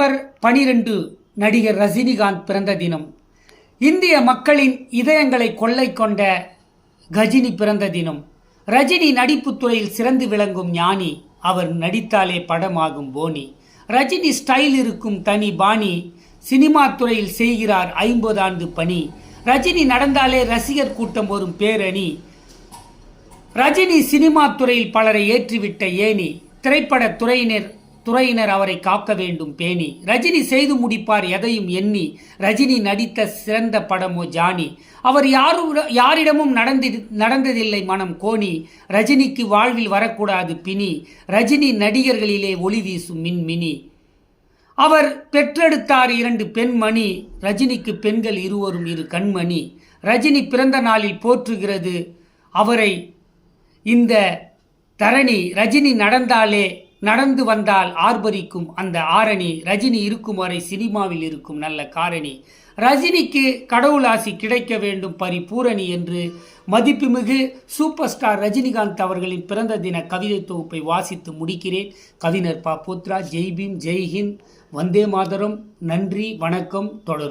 December 12 நடிகர் ரஜினிகாந்த் பிறந்த தினம். இந்திய மக்களின் இதயங்களை கொள்ளை கொண்ட கஜினி பிறந்த தினம். ரஜினி நடிப்புத் துறையில் சிறந்து விளங்கும் ஞானி. அவர் நடித்தாலே படமாகும் போனி. ரஜினி ஸ்டைல் இருக்கும் தனி பாணி. சினிமா துறையில் செய்கிறார் 50 ஆண்டு பணி. ரஜினி நடந்தாலே ரசிகர் கூட்டம் வரும் பேரணி. ரஜினி சினிமா துறையில் பலரை ஏற்றிவிட்ட ஏணி. திரைப்பட துறையினர் அவரை காக்க வேண்டும் பேணி. ரஜினி செய்து முடிப்பார் எதையும் எண்ணி. ரஜினி நடித்த சிறந்த படமோ ஜானி. அவர் யாரிடமும் நடந்ததில்லை மனம் கோணி. ரஜினிக்கு வாழ்வில் வரக்கூடாது பிணி. ரஜினி நடிகர்களிலே ஒளி வீசும் மின்மினி. அவர் பெற்றெடுத்தார் 2 பெண்மணி. ரஜினிக்கு பெண்கள் இருவரும் 2 கண்மணி. ரஜினி பிறந்த நாளில் போற்றுகிறது அவரை இந்த தரணி. ரஜினி நடந்து வந்தால் ஆர்ப்பரிக்கும் அந்த ஆரணி. ரஜினி இருக்கும் வரை சினிமாவில் இருக்கும் நல்ல காரணி. ரஜினிக்கு கடவுள் ஆசி கிடைக்க வேண்டும் பரிபூரணி என்று மதிப்புமிகு சூப்பர் ஸ்டார் ரஜினிகாந்த் அவர்களின் பிறந்த தின கவிதை தொகுப்பை வாசித்து முடிக்கிறேன். கவிஞர் ப. போத்ரா. ஜெய் பீம், ஜெய் ஹிந்த், வந்தே மாதரம். நன்றி, வணக்கம். தொடரும்.